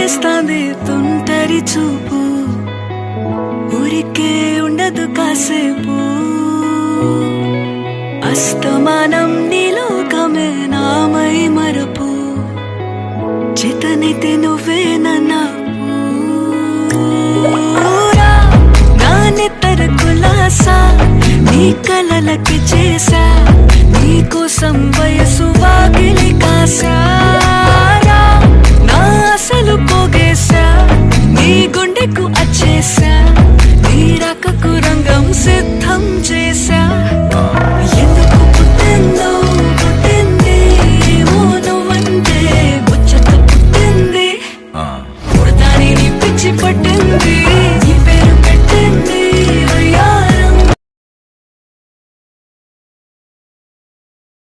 చేస్తాంది తుంటరి చూపు, ఊరికే ఉండదు కాసేపు. అస్తమానం నీలోకమే నామై మరపు, చేతనైతే నువ్వే నన్నా నా నెత్తర కులాసా, నీ కలలకి చేసా, నీ కోసం వయసు వాకిలి కాసా.